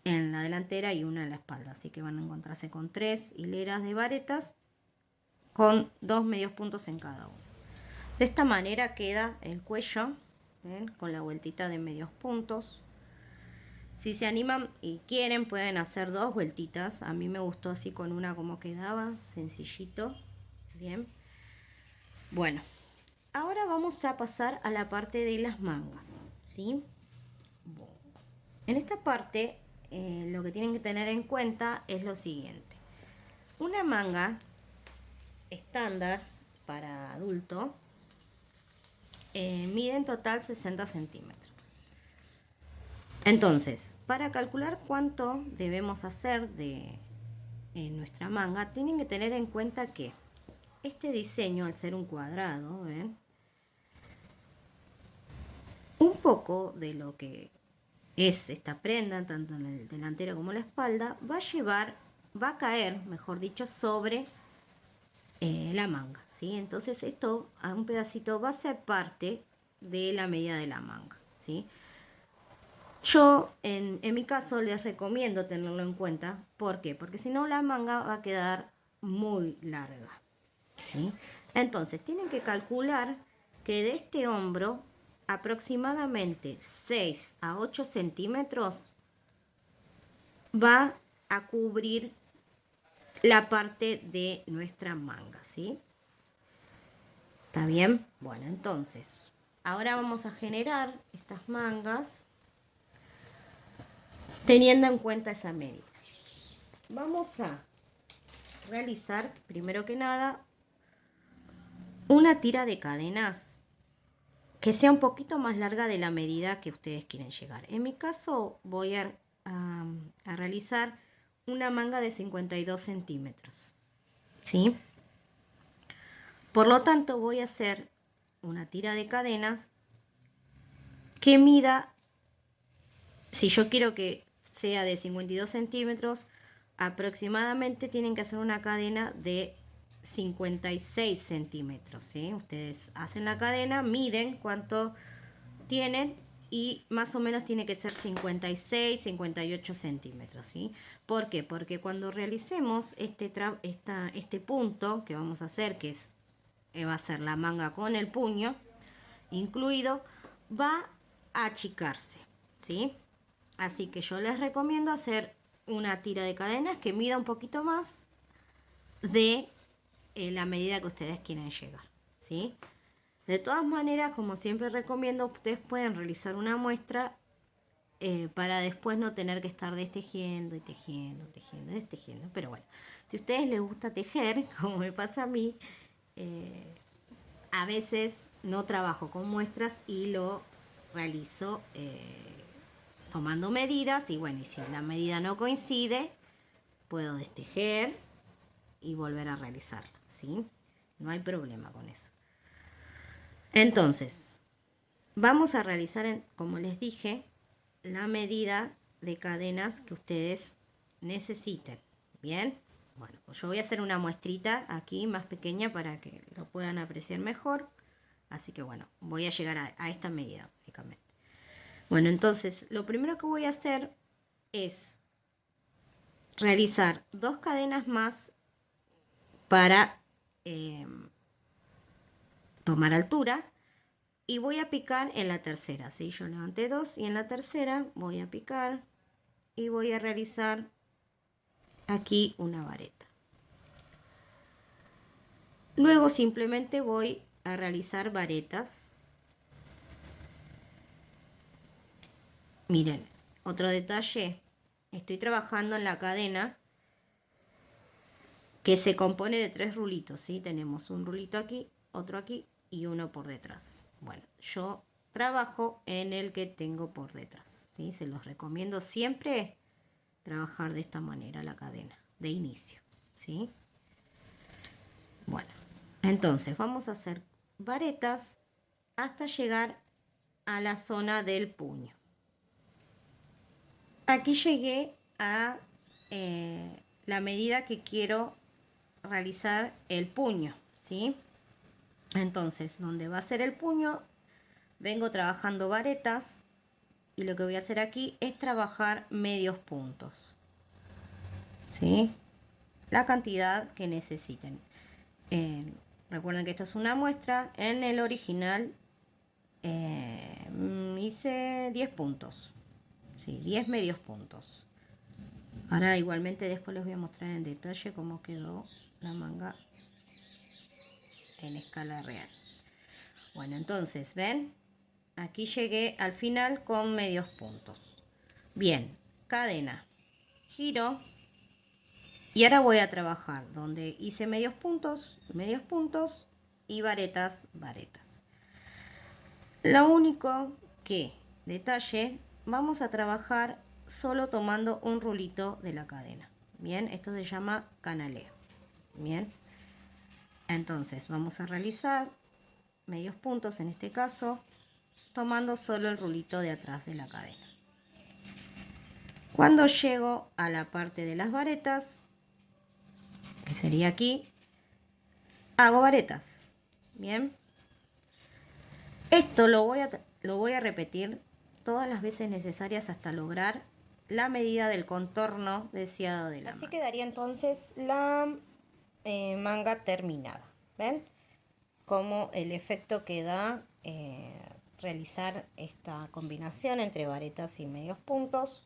en la delantera y una en la espalda, así que van a encontrarse con tres hileras de varetas con dos medios puntos en cada uno. De esta manera queda el cuello, ¿ven? Con la vueltita de medios puntos. Si se animan y quieren pueden hacer dos vueltitas. A mí me gustó así con una como quedaba, sencillito. Bien. Bueno, ahora vamos a pasar a la parte de las mangas, ¿sí? En esta parte lo que tienen que tener en cuenta es lo siguiente. Una manga estándar para adulto mide en total 60 centímetros. Entonces, para calcular cuánto debemos hacer de nuestra manga, tienen que tener en cuenta que este diseño, al ser un cuadrado, ¿ven? Un poco de lo que es esta prenda, tanto en el delantero como en la espalda, va a caer, mejor dicho, sobre la manga, ¿sí? Entonces esto, a un pedacito, va a ser parte de la medida de la manga, ¿sí? Yo, en mi caso, les recomiendo tenerlo en cuenta. ¿Por qué? Porque si no, la manga va a quedar muy larga, ¿sí? Entonces, tienen que calcular que de este hombro, aproximadamente 6 a 8 centímetros va a cubrir la parte de nuestra manga, ¿sí? ¿Está bien? Bueno, entonces, ahora vamos a generar estas mangas teniendo en cuenta esa medida. Vamos a realizar, primero que nada, una tira de cadenas que sea un poquito más larga de la medida que ustedes quieren llegar. En mi caso voy a realizar una manga de 52 centímetros, ¿sí? Por lo tanto, voy a hacer una tira de cadenas que mida, si yo quiero que sea de 52 centímetros, aproximadamente tienen que hacer una cadena de 56 centímetros, ¿sí? Ustedes hacen la cadena, miden cuánto tienen y más o menos tiene que ser 56, 58 centímetros, ¿sí? ¿Por qué? Porque cuando realicemos este punto que vamos a hacer, que va a ser la manga con el puño incluido, va a achicarse, ¿sí? Así que yo les recomiendo hacer una tira de cadenas que mida un poquito más de la medida que ustedes quieren llegar, ¿sí? De todas maneras, como siempre recomiendo, ustedes pueden realizar una muestra para después no tener que estar destejiendo y tejiendo, tejiendo, destejiendo. Pero bueno, si a ustedes les gusta tejer, como me pasa a mí, a veces no trabajo con muestras y lo realizo tomando medidas. Y bueno, y si la medida no coincide, puedo destejer y volver a realizarla, ¿sí? No hay problema con eso. Entonces, vamos a realizar, como les dije, la medida de cadenas que ustedes necesiten. ¿Bien? Bueno, pues yo voy a hacer una muestrita aquí más pequeña para que lo puedan apreciar mejor. Así que bueno, voy a llegar a esta medida únicamente. Bueno, entonces, lo primero que voy a hacer es realizar 2 cadenas más para tomar altura. Y voy a picar en la tercera, ¿sí? Yo levanté 2 y en la tercera voy a picar y voy a realizar aquí una vareta. Luego simplemente voy a realizar varetas. Miren, otro detalle, estoy trabajando en la cadena que se compone de 3 rulitos, ¿sí? Tenemos un rulito aquí, otro aquí y uno por detrás. Bueno, yo trabajo en el que tengo por detrás, ¿sí? Se los recomiendo siempre trabajar de esta manera la cadena de inicio, ¿sí? Bueno, entonces vamos a hacer varetas hasta llegar a la zona del puño. Aquí llegué a la medida que quiero realizar el puño, ¿sí? Entonces, donde va a ser el puño, vengo trabajando varetas y lo que voy a hacer aquí es trabajar medios puntos, ¿sí? La cantidad que necesiten. Recuerden que esto es una muestra. En el original hice 10 puntos, ¿sí? 10 medios puntos. Ahora igualmente después les voy a mostrar en detalle cómo quedó la manga en escala real. Bueno, entonces, ¿ven? Aquí llegué al final con medios puntos. Bien, cadena, giro. Y ahora voy a trabajar donde hice medios puntos y varetas, varetas. Lo único que, detalle, vamos a trabajar solo tomando un rulito de la cadena. Bien, esto se llama canaleo. Bien, entonces vamos a realizar medios puntos en este caso, tomando solo el rulito de atrás de la cadena. Cuando llego a la parte de las varetas, que sería aquí, hago varetas. Bien, esto lo voy a repetir todas las veces necesarias hasta lograr la medida del contorno deseado de la manga. Así quedaría entonces la manga terminada. ¿Ven? Como el efecto que da realizar esta combinación entre varetas y medios puntos,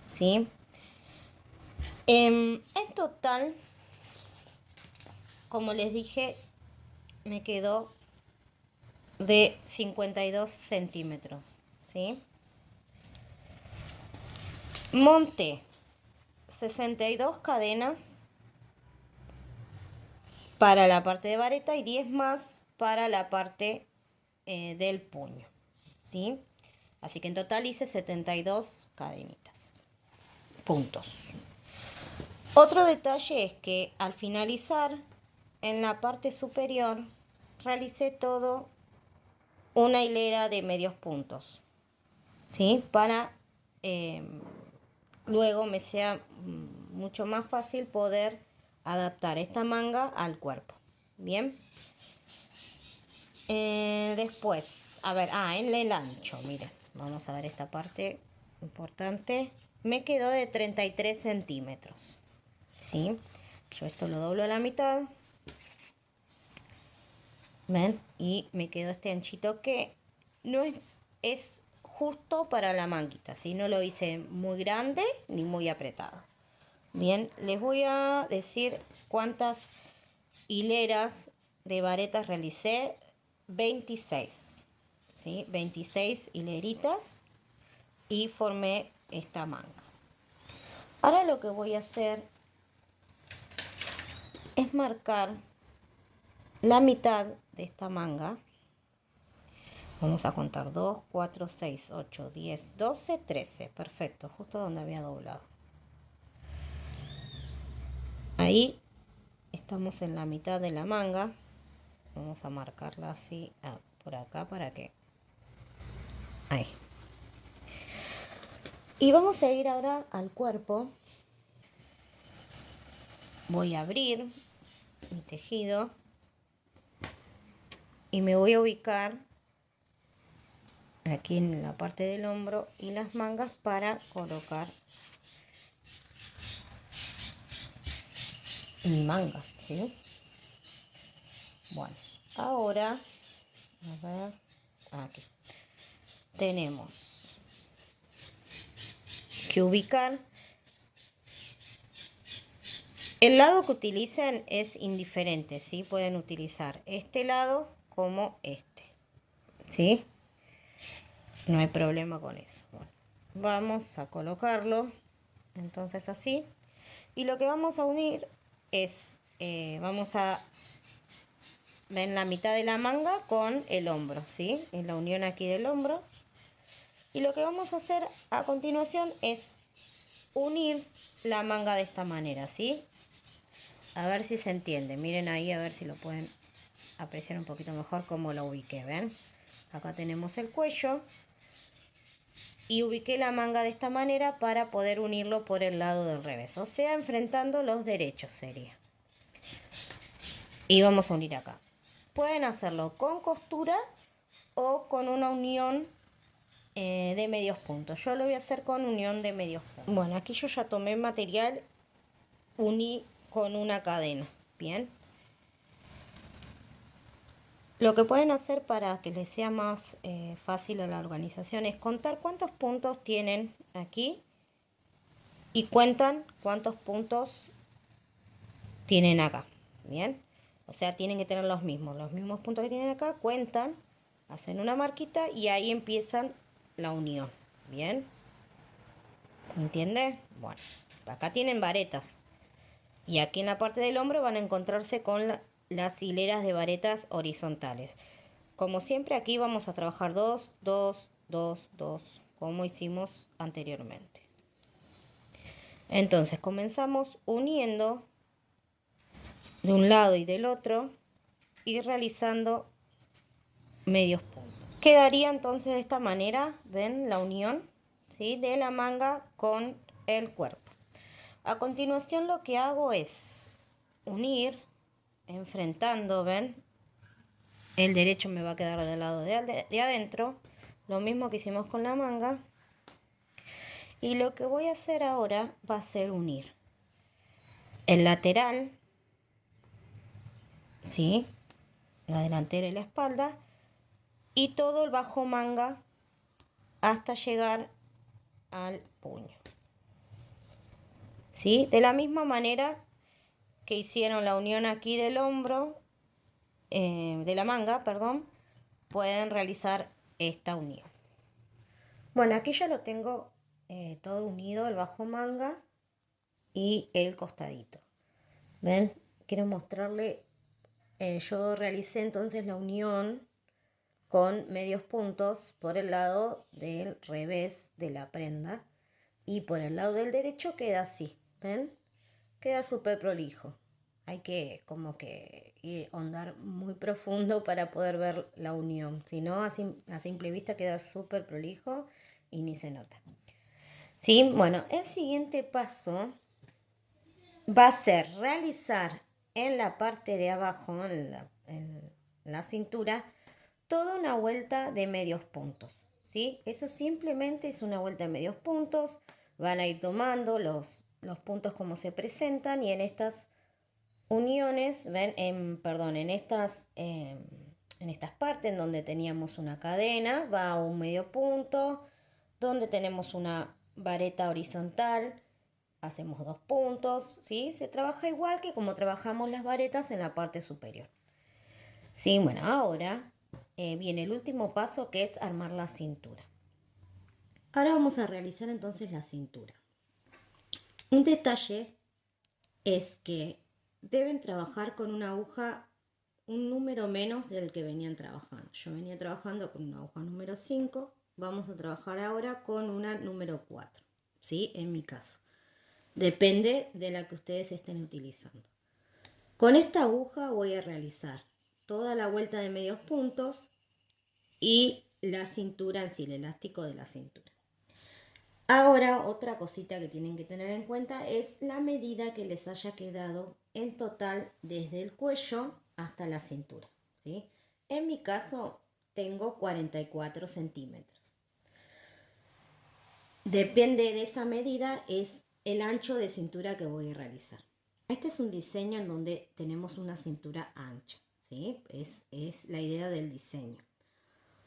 ¿sí? En total, como les dije, me quedó de 52 centímetros, ¿sí? Monté 62 cadenas para la parte de vareta y 10 más para la parte del puño, ¿sí? Así que en total hice 72 cadenitas, puntos. Otro detalle es que al finalizar en la parte superior realicé todo una hilera de medios puntos, ¿sí? Para luego me sea mucho más fácil poder adaptar esta manga al cuerpo. Bien. Después, a ver, en el ancho, miren, vamos a ver esta parte importante. Me quedó de 33 centímetros, ¿sí? Yo esto lo doblo a la mitad, ¿ven? Y me quedó este anchito que no es justo para la manguita, ¿sí? No lo hice muy grande ni muy apretado. Bien, les voy a decir cuántas hileras de varetas realicé. 26, ¿sí? 26 hileritas y formé esta manga. Ahora lo que voy a hacer es marcar la mitad de esta manga. Vamos a contar 2, 4, 6, 8, 10, 12, 13. Perfecto, justo donde había doblado. Ahí estamos en la mitad de la manga. Vamos a marcarla así por acá para que... Ahí. Y vamos a ir ahora al cuerpo. Voy a abrir mi tejido y me voy a ubicar aquí en la parte del hombro y las mangas para colocar mi manga, ¿sí? Bueno, ahora, a ver, aquí tenemos que ubicar. El lado que utilicen es indiferente, ¿sí? Pueden utilizar este lado como este, ¿sí? No hay problema con eso. Bueno, vamos a colocarlo, entonces así. Y lo que vamos a unir es, vamos a ver la mitad de la manga con el hombro, ¿sí? En la unión aquí del hombro. Y lo que vamos a hacer a continuación es unir la manga de esta manera, ¿sí? A ver si se entiende. Miren ahí, a ver si lo pueden apreciar un poquito mejor cómo lo ubiqué, ¿ven? Acá tenemos el cuello. Y ubiqué la manga de esta manera para poder unirlo por el lado del revés. O sea, enfrentando los derechos sería. Y vamos a unir acá. Pueden hacerlo con costura o con una unión de medios puntos. Yo lo voy a hacer con unión de medios puntos. Bueno, aquí yo ya tomé material, uní con una cadena. Bien. Lo que pueden hacer para que les sea más fácil a la organización es contar cuántos puntos tienen aquí y cuentan cuántos puntos tienen acá. Bien. O sea, tienen que tener los mismos puntos que tienen acá, cuentan, hacen una marquita y ahí empiezan la unión. Bien. ¿Se entiende? Bueno, acá tienen varetas. Y aquí en la parte del hombro van a encontrarse con las hileras de varetas horizontales. Como siempre, aquí vamos a trabajar 2, 2, 2, 2, como hicimos anteriormente. Entonces, comenzamos uniendo de un lado y del otro y realizando medios puntos. Quedaría entonces de esta manera, ¿ven? La unión, ¿sí? De la manga con el cuerpo. A continuación lo que hago es unir, enfrentando, ¿ven? El derecho me va a quedar del lado de adentro, lo mismo que hicimos con la manga. Y lo que voy a hacer ahora va a ser unir el lateral, ¿sí? La delantera y la espalda, y todo el bajo manga hasta llegar al puño, ¿sí? De la misma manera que hicieron la unión aquí del hombro, de la manga, perdón, pueden realizar esta unión. Bueno, aquí ya lo tengo todo unido, el bajo manga y el costadito. ¿Ven? Quiero mostrarle, yo realicé entonces la unión con medios puntos por el lado del revés de la prenda y por el lado del derecho queda así, ¿ven? Queda súper prolijo. hay que como que ahondar muy profundo para poder ver la unión. Si no, a simple vista queda súper prolijo y ni se nota. ¿Sí? Bueno, el siguiente paso va a ser realizar en la parte de abajo, en la cintura, toda una vuelta de medios puntos. ¿Sí? Eso simplemente es una vuelta de medios puntos. Van a ir tomando los puntos como se presentan y en estas uniones, ven, en estas partes en donde teníamos una cadena, va a un medio punto, donde tenemos una vareta horizontal, hacemos 2 puntos, ¿sí? Se trabaja igual que como trabajamos las varetas en la parte superior. Sí, bueno, ahora viene el último paso, que es armar la cintura. Ahora vamos a realizar entonces la cintura. Un detalle es que deben trabajar con una aguja un número menos del que venían trabajando. Yo venía trabajando con una aguja número 5, vamos a trabajar ahora con una número 4, ¿sí? En mi caso. Depende de la que ustedes estén utilizando. Con esta aguja voy a realizar toda la vuelta de medios puntos y la cintura en sí, el elástico de la cintura. Ahora, otra cosita que tienen que tener en cuenta es la medida que les haya quedado en total desde el cuello hasta la cintura, ¿sí? En mi caso, tengo 44 centímetros. Depende de esa medida, es el ancho de cintura que voy a realizar. Este es un diseño en donde tenemos una cintura ancha, ¿sí? Es la idea del diseño.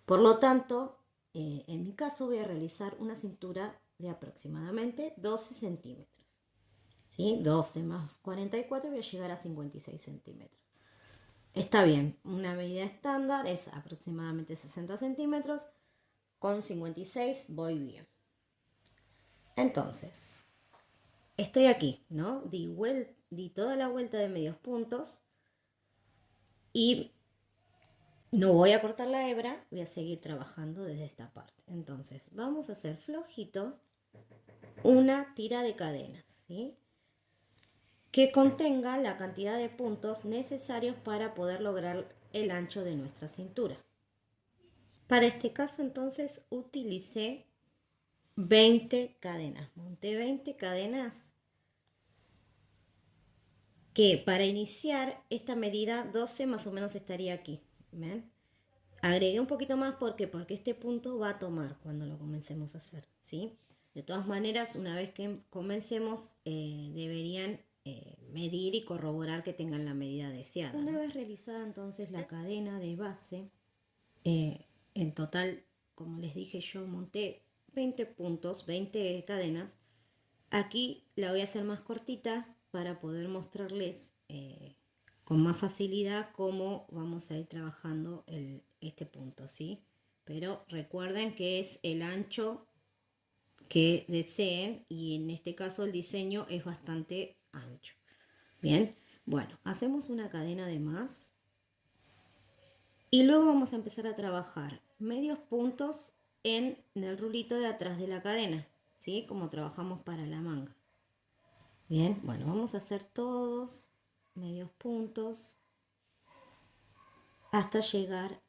Por lo tanto, en mi caso voy a realizar una cintura de aproximadamente 12 centímetros. ¿Sí? 12 más 44 voy a llegar a 56 centímetros. Está bien, una medida estándar es aproximadamente 60 centímetros. Con 56 voy bien. Entonces, estoy aquí, ¿no? Di toda la vuelta de medios puntos y no voy a cortar la hebra, voy a seguir trabajando desde esta parte. Entonces, vamos a hacer flojito una tira de cadenas, ¿sí? Que contenga la cantidad de puntos necesarios para poder lograr el ancho de nuestra cintura. Para este caso, entonces, utilicé 20 cadenas. Monté 20 cadenas que para iniciar esta medida 12 más o menos estaría aquí. ¿Ven? Agregué un poquito más porque este punto va a tomar cuando lo comencemos a hacer, ¿sí? De todas maneras, una vez que comencemos, deberían medir y corroborar que tengan la medida deseada. Una vez realizada entonces la cadena de base, en total, como les dije, yo monté 20 puntos, 20 cadenas. Aquí la voy a hacer más cortita para poder mostrarles con más facilidad cómo vamos a ir trabajando este punto, ¿sí? Pero recuerden que es el ancho que deseen y en este caso el diseño es bastante ancho. Bien, bueno, hacemos una cadena de más y luego vamos a empezar a trabajar medios puntos en el rulito de atrás de la cadena, ¿sí? Como trabajamos para la manga. Bien, bueno, vamos a hacer todos medios puntos hasta llegar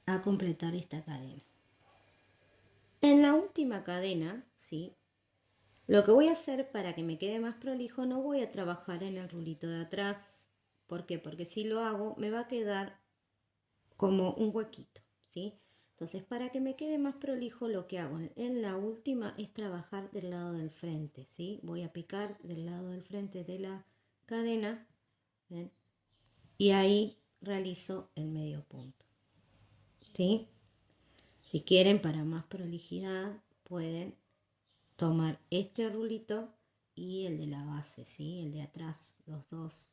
a completar esta cadena. En la última cadena, ¿sí? Lo que voy a hacer para que me quede más prolijo, no voy a trabajar en el rulito de atrás. ¿Por qué? Porque si lo hago me va a quedar como un huequito, ¿sí? Entonces, para que me quede más prolijo, lo que hago en la última es trabajar del lado del frente, ¿sí? Voy a picar del lado del frente de la cadena, ¿ven? Y ahí realizo el medio punto, ¿sí? Si quieren, para más prolijidad, pueden tomar este rulito y el de la base, ¿sí? El de atrás, los dos.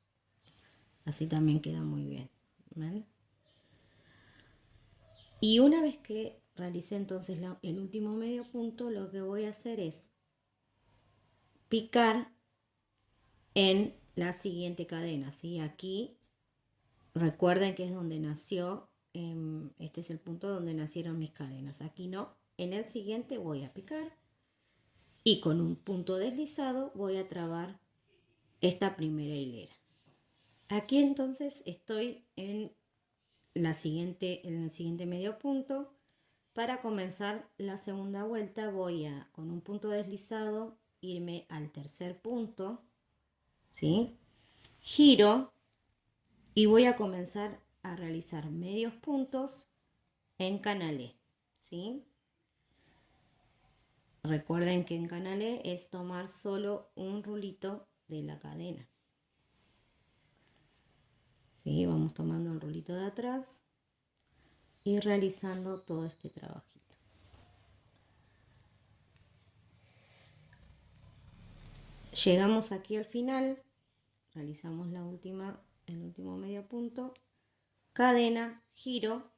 Así también queda muy bien, ¿ven? Y una vez que realicé entonces el último medio punto, lo que voy a hacer es picar en la siguiente cadena, ¿sí? Aquí, recuerden que es donde nació, este es el punto donde nacieron mis cadenas. Aquí no, en el siguiente voy a picar y con un punto deslizado voy a trabar esta primera hilera. Aquí entonces estoy en en el siguiente medio punto. Para comenzar la segunda vuelta voy a, con un punto deslizado, irme al tercer punto, ¿sí? Giro y voy a comenzar a realizar medios puntos en canalé, ¿sí? Recuerden que en canalé es tomar solo un rulito de la cadena, ¿sí? Vamos tomando el rulito de atrás y realizando todo este trabajito. Llegamos aquí al final, realizamos el último medio punto, cadena, giro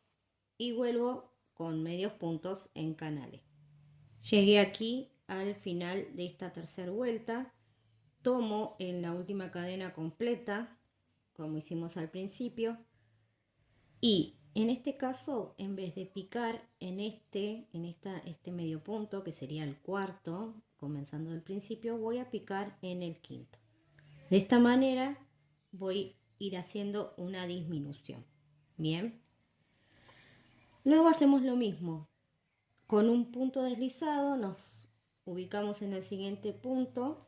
y vuelvo con medios puntos en canales. Llegué aquí al final de esta tercera vuelta, tomo en la última cadena completa, como hicimos al principio, y en este caso, en vez de picar en este medio punto, que sería el cuarto, comenzando del principio, voy a picar en el quinto. De esta manera voy a ir haciendo una disminución. Bien. Luego hacemos lo mismo. Con un punto deslizado nos ubicamos en el siguiente punto,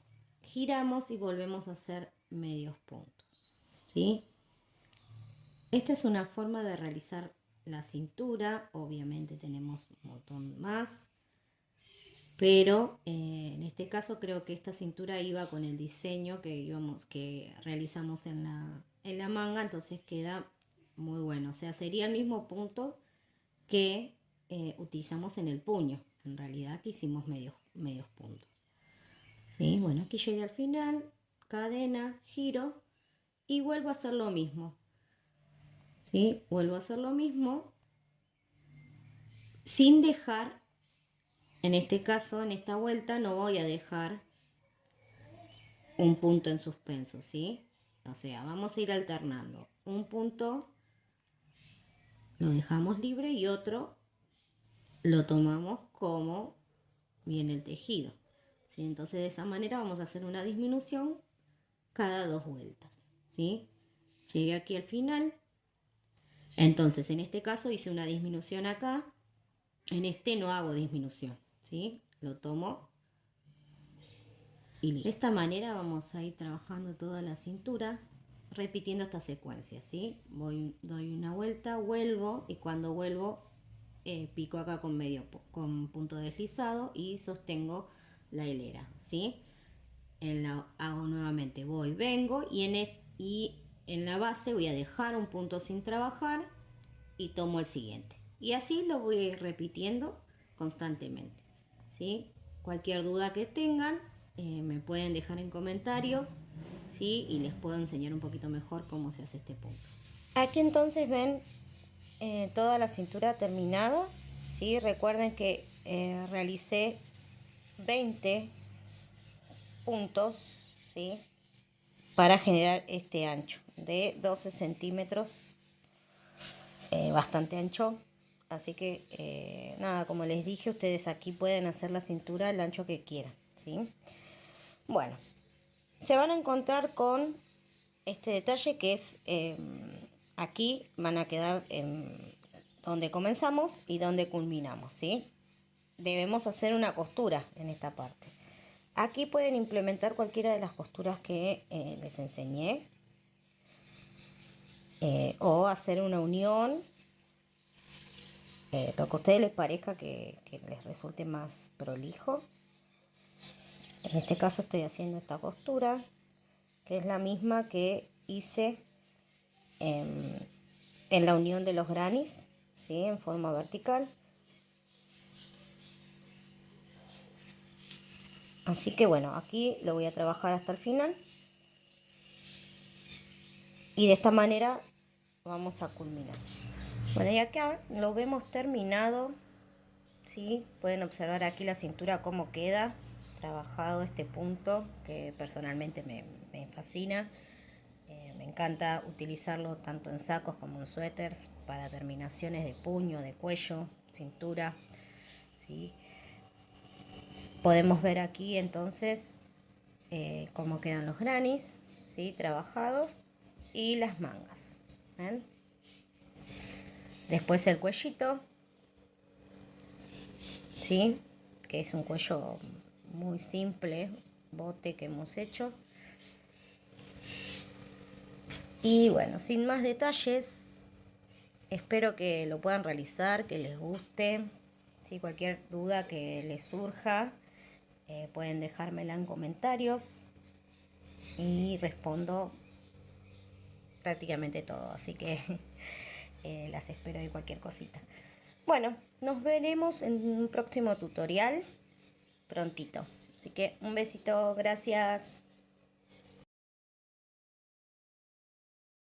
giramos y volvemos a hacer medios puntos, ¿sí? Esta es una forma de realizar la cintura. Obviamente tenemos un montón más, pero en este caso creo que esta cintura iba con el diseño que realizamos en la manga, entonces queda muy bueno. O sea, sería el mismo punto que utilizamos en el puño. En realidad aquí hicimos medios puntos. ¿Sí? Bueno, aquí llegué al final, cadena, giro y vuelvo a hacer lo mismo. ¿Sí? Vuelvo a hacer lo mismo sin dejar, en este caso, en esta vuelta no voy a dejar un punto en suspenso, ¿sí? O sea, vamos a ir alternando. Un punto lo dejamos libre y otro lo tomamos como viene el tejido. ¿Sí? Entonces de esa manera vamos a hacer una disminución cada 2 vueltas, ¿sí? Llegué aquí al final. Entonces en este caso hice una disminución acá. En este no hago disminución, ¿sí? Lo tomo y listo. De esta manera vamos a ir trabajando toda la cintura, repitiendo esta secuencia, ¿sí? Doy una vuelta, vuelvo y cuando vuelvo pico acá con punto deslizado y sostengo la hilera, ¿sí? Hago nuevamente, vengo y en la base voy a dejar un punto sin trabajar y tomo el siguiente. Y así lo voy a ir repitiendo constantemente, ¿sí? Cualquier duda que tengan, me pueden dejar en comentarios, ¿sí? Y les puedo enseñar un poquito mejor cómo se hace este punto. Aquí entonces ven toda la cintura terminada, ¿sí? Recuerden que realicé 20 puntos, ¿sí? Para generar este ancho de 12 centímetros, bastante ancho. Así que nada, como les dije, ustedes aquí pueden hacer la cintura el ancho que quieran, ¿sí? Bueno, se van a encontrar con este detalle que es aquí van a quedar donde comenzamos y donde culminamos, ¿sí? Debemos hacer una costura en esta parte. Aquí pueden implementar cualquiera de las costuras que les enseñé, o hacer una unión, lo que a ustedes les parezca que les resulte más prolijo. En este caso estoy haciendo esta costura, que es la misma que hice en la unión de los granis, ¿sí? En forma vertical. Así que bueno, aquí lo voy a trabajar hasta el final. Y de esta manera vamos a culminar. Bueno, y acá lo vemos terminado, ¿sí? Pueden observar aquí la cintura cómo queda trabajado este punto, que personalmente me fascina. Me encanta utilizarlo tanto en sacos como en suéteres para terminaciones de puño, de cuello, cintura, ¿sí? Podemos ver aquí entonces cómo quedan los granis, ¿sí? Trabajados, y las mangas. ¿Ven? Después el cuellito, ¿sí? Que es un cuello muy simple, bote que hemos hecho. Y bueno, sin más detalles, espero que lo puedan realizar, que les guste. Si cualquier duda que les surja, pueden dejármela en comentarios y respondo prácticamente todo. Así que las espero de cualquier cosita. Bueno, nos veremos en un próximo tutorial prontito. Así que un besito, gracias.